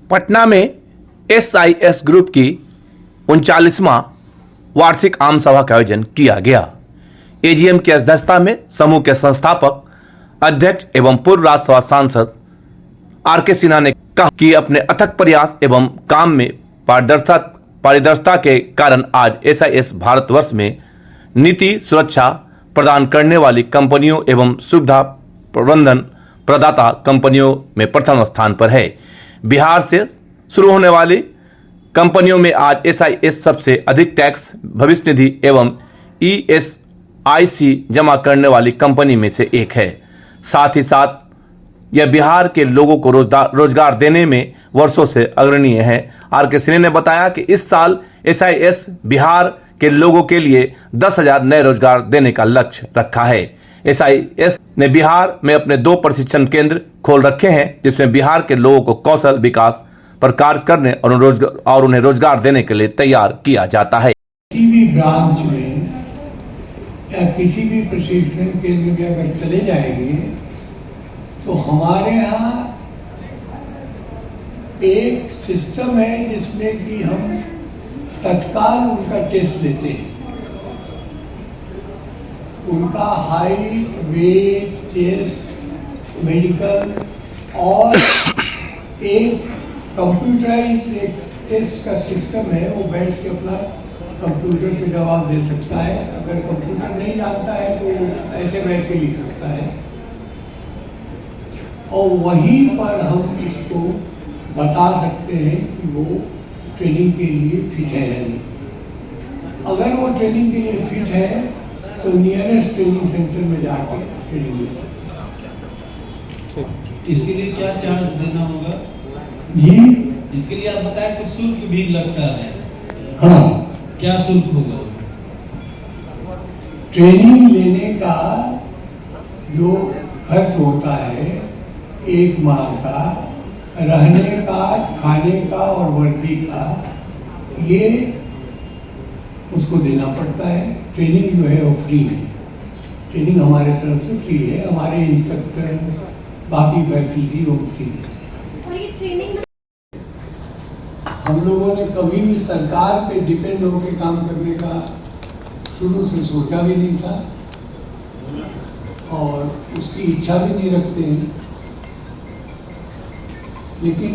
पटना में SIS group की 39वां वार्षिक आम सभा का आयोजन किया गया। AGM की अध्यक्षता में समूह के संस्थापक अध्यक्ष एवं पूर्व राज्यसभा सांसद RK सिन्हा ने कहा कि अपने अथक प्रयास एवं काम में पारदर्शिता के कारण आज SIS भारतवर्ष में नीति सुरक्षा प्रदान करने वाली कंपनियों एवं सुविधा प्रबंधन प्रदाता कंपनियों में प्रथम स्थान पर है। बिहार से शुरू होने वाली कंपनियों में आज SIS सबसे अधिक टैक्स भविष्य निधि एवं ESIC जमा करने वाली कंपनी में से एक है। साथ ही साथ यह बिहार के लोगों को रोजगार देने में वर्षों से अग्रणीय है। RK सिन्हा ने बताया कि इस साल SIS बिहार के लोगों के लिए 10,000 नए रोजगार देने का लक्ष्य रखा है। SIS ने बिहार में अपने 2 प्रशिक्षण केंद्र खोल रखे हैं, जिसमें बिहार के लोगों को कौशल विकास पर कार्य करने और उन्हें रोजगार देने के लिए तैयार किया जाता है। किसी भी ब्रांच में या किसी भी प्रशिक्षण केंद्र में अगर चले जाएंगे तो हमारे यहाँ एक सिस्टम है जिसमें कि हम तत्काल उनका टेस्ट लेते हैं। उनका हाइट, वेट, चेस्ट, मेडिकल और एक कंप्यूटराइज्ड एक टेस्ट का सिस्टम है। वो बैठ के अपना कंप्यूटर पे जवाब दे सकता है। अगर कंप्यूटर नहीं जानता है तो ऐसे बैठ के लिख सकता है और वहीं पर हम इसको बता सकते हैं कि वो ट्रेनिंग के लिए फिट है या नहीं। अगर वो ट्रेनिंग के लिए फिट है तो नियरेस्ट ट्रेनिंग सेंटर में जाकर ट्रेनिंग ले सकते हैं। इसके लिए क्या चार्ज देना होगा जी? इसके लिए आप बताएं कि शुल्क भी लगता है। हाँ, क्या शुल्क होगा? ट्रेनिंग लेने का जो खर्च होता है 1 माह का, रहने का, खाने का और वर्दी का, ये उसको देना पड़ता है। ट्रेनिंग जो है वो फ्री है। ट्रेनिंग हमारे तरफ से फ्री है। हमारे इंस्ट्रक्टर्स बाकी फैसिलिटी वो फ्री है। हम लोगों ने कभी भी सरकार पे डिपेंड होकर काम करने का शुरू से सोचा भी नहीं था और उसकी इच्छा भी नहीं रखते हैं। लेकिन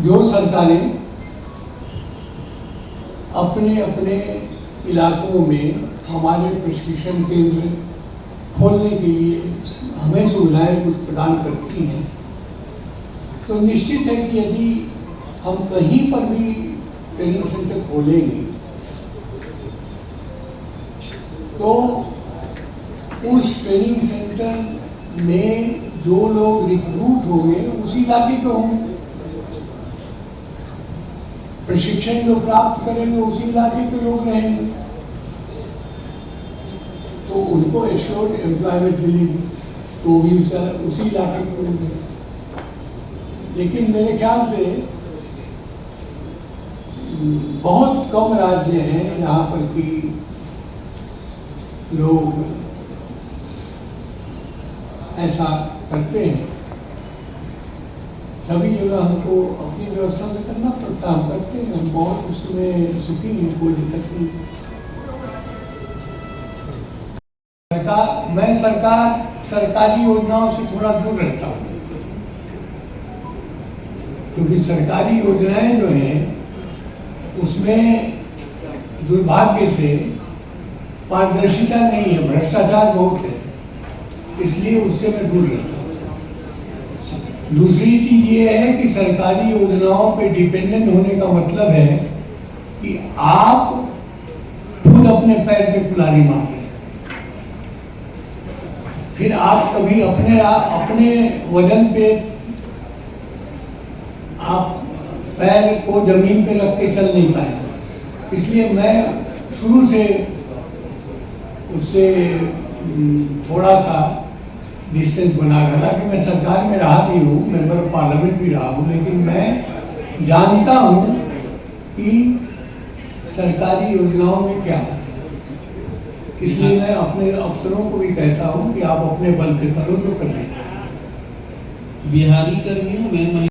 जो सरकारें अपने अपने इलाकों में हमारे प्रशिक्षण केंद्र खोलने के लिए हमें सुविधाएं कुछ प्रदान करती हैं, तो निश्चित है कि यदि हम कहीं पर भी ट्रेनिंग सेंटर खोलेंगे तो उस ट्रेनिंग सेंटर में जो लोग रिक्रूट होंगे उसी इलाके के होंगे। प्रशिक्षण जो प्राप्त करेंगे उसी इलाके के लोग रहेंगे, तो उनको एश्योर्ड एम्प्लॉयमेंट मिलेगी, तो भी उसी इलाके के होंगे। लेकिन मेरे ख्याल से बहुत कम राज्य हैं यहाँ पर कि लोग ऐसा करते हैं। सभी जगह हमको अपनी व्यवस्था में करना पड़ता, हम करते हैं। हम बहुत उसमें सुखी हैं, कोई दिक्कत नहीं। मैं सरकारी योजनाओं से थोड़ा दूर रहता हूँ, क्योंकि सरकारी योजनाएं जो हैं उसमें दुर्भाग्य से पारदर्शिता नहीं है, भ्रष्टाचार बहुत है, इसलिए उससे मैं दूर रहता हूँ। दूसरी चीज ये है कि सरकारी योजनाओं पे डिपेंडेंट होने का मतलब है कि आप खुद अपने पैर पे कुल्हाड़ी मार रहे हैं। फिर आप कभी अपने वजन पे आप पैर को जमीन पे रख के चल नहीं पाए। इसलिए मैं शुरू से उससे थोड़ा सा डिस्टेंस बना कर रहा कि मैं सरकार में रहा भी हूँ, मेंबर ऑफ पार्लियामेंट भी रहा हूँ, लेकिन मैं जानता हूँ कि सरकारी योजनाओं में क्या है। इसलिए मैं अपने अफसरों को भी कहता हूँ कि आप अपने बल पे करो जो कर रहे हैं। बिहारी कर्मियों में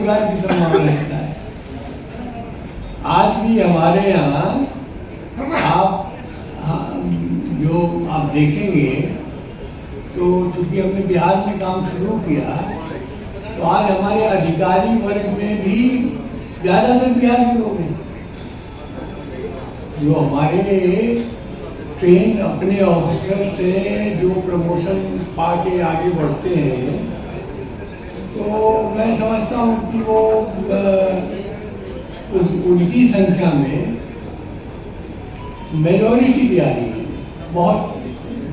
रोजगार की संभावना रहता है। आज भी हमारे यहाँ आप जो आप देखेंगे तो चूंकि हमने बिहार में काम शुरू किया तो आज हमारे अधिकारी वर्ग में भी ज़्यादातर बिहार के लोग हैं। जो हमारे ट्रेन अपने ऑफिसर से जो प्रमोशन पा के आगे बढ़ते हैं तो मैं समझता हूँ कि वो उनकी संख्या में मेजॉरिटी बिहारी है, बहुत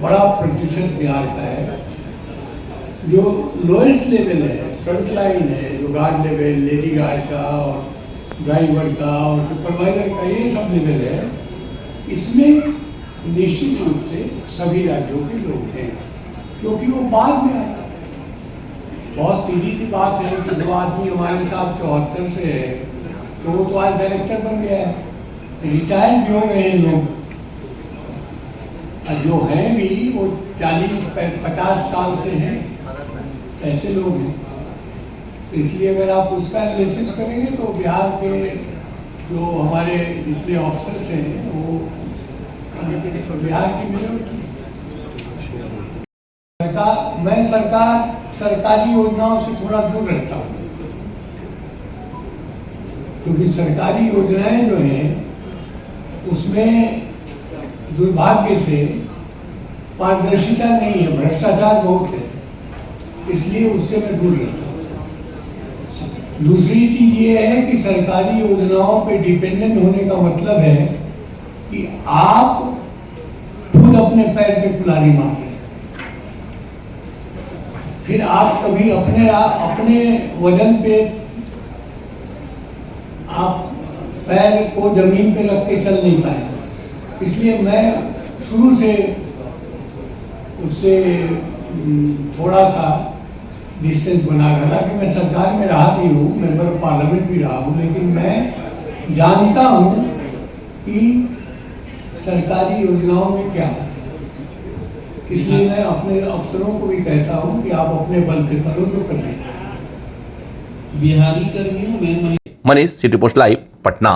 बड़ा प्रतिशत बिहार का है। जो लोएस्ट लेवल है, फ्रंट लाइन है, जो गार्ड लेवल, लेडी गार्ड का और ड्राइवर का और सुपरवाइजर का, ये सब लेवल है, इसमें निश्चित रूप से सभी राज्यों के लोग हैं, क्योंकि वो बाद में आए। बहुत सीधी सी बात है कि जो आदमी हमारे साथ 74 से है तो वो तो आज डायरेक्टर बन गया है। रिटायर भी हो गए हैं लोग, और जो हैं भी वो 40-50 साल से हैं, ऐसे लोग हैं। तो इसलिए अगर आप उसका एनालिसिस करेंगे तो बिहार के जो हमारे जितने ऑफिसर्स हैं वो बिहार की मेजॉरिटी। मैं सरकारी योजनाओं से थोड़ा दूर रहता हूँ, क्योंकि सरकारी योजनाएं जो हैं उसमें दुर्भाग्य से पारदर्शिता नहीं है, भ्रष्टाचार बहुत है, इसलिए उससे मैं दूर रहता हूँ। दूसरी चीज ये है कि सरकारी योजनाओं पे डिपेंडेंट होने का मतलब है कि आप खुद अपने पैर पे कुल्हाड़ी मार रहे हैं, फिर आप कभी अपने वजन पे आप पैर को जमीन पे रख के चल नहीं पाए। इसलिए मैं शुरू से उससे थोड़ा सा डिस्टेंस बना कर, हालांकि मैं सरकार में रहा भी हूँ, मेंबर ऑफ पार्लियामेंट भी रहा हूँ, लेकिन मैं जानता हूँ कि सरकारी योजनाओं में क्या है। इसलिए मैं अपने अफसरों को भी कहता हूँ कि आप अपने बल पे करो जो कर रहे हैं। बिहारी कर्मियों में Manish, city post live, Patna.